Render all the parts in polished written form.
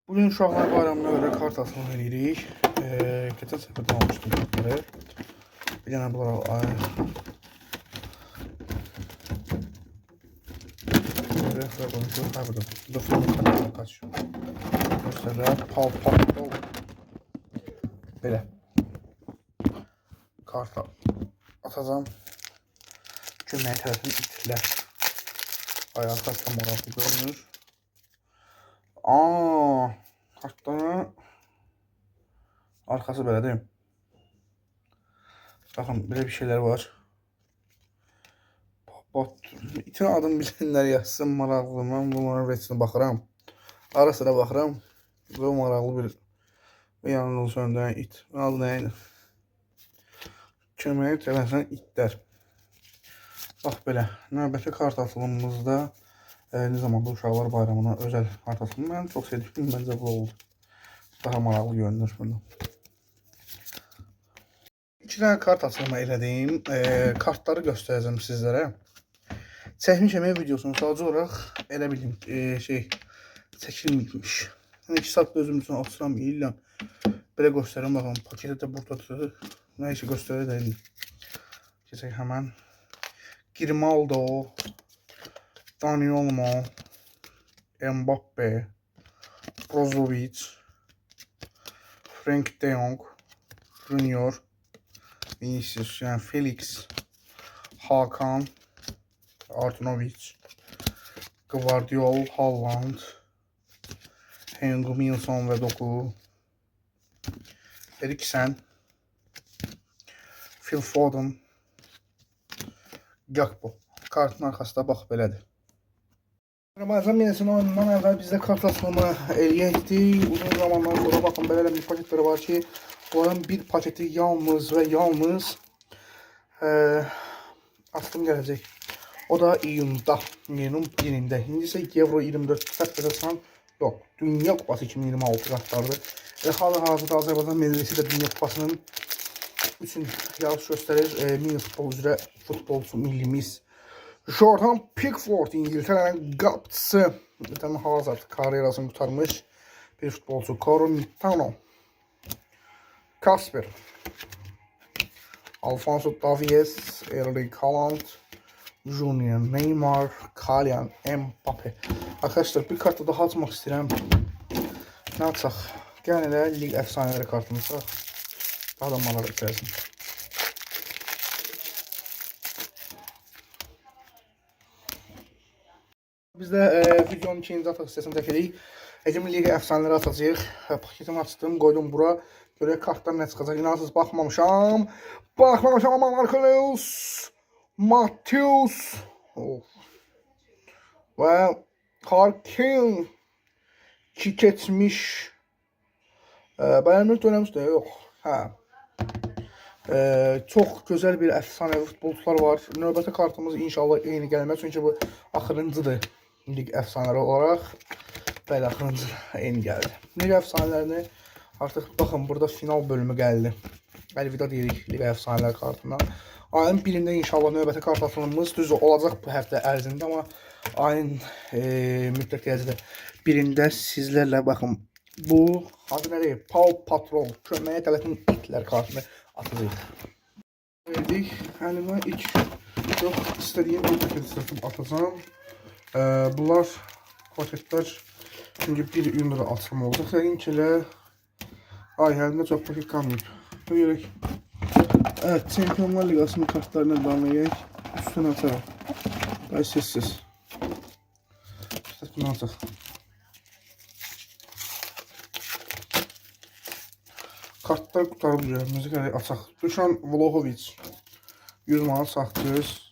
Bugün uşaqlar bayramına görə kart açılımı edirik. Keçən səfərdə almışdım kartları. Bir dənə bunlar rəfrə qoymuşuq. Ha burada. Dostum kartları kaç. Göstərlər. Pal. Belə. Kartla atacağım. Köməyə tərəfini itirlər. Ayağı kartla maraqlı görünür. Kartların arkası belə deyim. Baxın, belə bir şeyler var. İtin adını bilənlər yazsın, maraqlı. Mən bunların reçinə baxıram. Ara sıra baxıram. Bu maraqlı bir yanılı söndürən it. Adı nə idi? Köməyə tərəfdən itlər. Bax belə. Növbəti kart atılımımızda ne zaman bu uşaqlar bayramına özel kart atılımı. Mən çox sevdim. Məncə bu oldu. Daha maraqlı görünür bunu. İki tane kart açılımı elədim. Kartları göstereceğim sizlere. Çəkmişəm videosunu sadəcə olaraq elə bildim çəkilmiş. 2 saat özüm üçün açıram, yiyirəm. Belə göstərim baxın. Paketi də buradadır. Nə işi göstərir də indi. Keçək həmən. Grimaldo, Dani Olmo, Mbappe, Brozovic, Frank de Jong, Junior, Vinicius, yani Felix, Hakan, Artunovic, Guardiol, Haaland, Heung-min Milson ve Doku, Eriksen, Phil Foden, Gakpo. Kartın arkasında bax belədir. Ramazan Minəsinin oyunundan əvvəl bizdə kart açılımı eləyəkdik. Uzun zamandan sonra baxın belə bir paketləri var ki, onların bir paketi yalnız və yalnız açılım gələcək. O da iyunda, iyunun 1-də. İndi isə Euro 24 səhv yox, Dünya Kupası 2026 kartlardır. Hal-hazırda Azərbaycan millisi də Dünya Kupasının üçün yarış göstərir. Milli futbol üzrə futbolçu millimiz Jordan Pickford, İngiltere'nin qapıçısı, Eden Hazard karyerasını kurtarmış bir futbolcu. Corumitano, Kasper, Alfonso Davies, Erling Haaland, Junior, Neymar, Kylian Mbappe. Arkadaşlar bir kartı daha açmak istedim. Ne açaq? Gəlin elə lig efsaneleri kartımızı daha da malar içərsin. Biz də videonun ikinci ataq hissəsini çəkirik. Əcəmi liga efsaneləri atacağıq. Paketimi açdım, qoydum bura. Görək kartdan nə çıxacaq. İnansız baxmamışam. Ama Marcus Matheus və Harkin ki keçmiş. Bayern Münih oynamışdı, yox. Çox gözəl bir efsanevi futbolcular var. Növbəti kartımız inşallah eyni gəlməz. Çünki bu axırıncıdır. Lig efsaneleri olarak belə axırıncı eyni gəldi. Lig efsanelerini artıq baxın burada final bölümü gəldi. Əlvida deyirik lig efsaneleri kartından. Ayın 1-də inşallah növbəti kart atılımımız düz olacaq bu həftə ərzində, amma ayın mütləq dərəcədə 1-də sizlərlə baxın bu adı nədir? Paw Patrol köməyə dövlətin itlər kartını atacağıq. Verdik. Əlimə ilk çox istədiyim bir paket sırtım atacağım. Bunlar paketler çünkü bir ünlü açılım olacaq. Yəqin ki elə əlimdə çox paket qalmayıb. Görək. Evet, Çempionlar Liqasının kartlarına devam edək. Üstünü açarım. Ay sessiz. İşte bunu açaq. Kartlar qutarıb üzərimizi gələk açaq. Dušan Vlahovic 100 manat saxlayırız.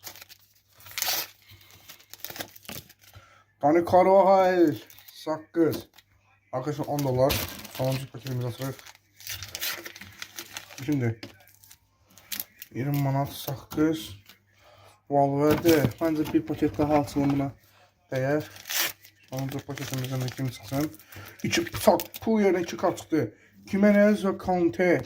Dani Carvajal saqqız. Arkadaşlar $10. Sonuncu paketimizi açırıq. Şimdi 20 manat saqqız. Valverde. Məncə bir paket daha açılımına dəyər. Sonuncu paketimizdən də kim çıxsın. 2 pul yerine 2 kart çıxdı. Jimenez ve Conte.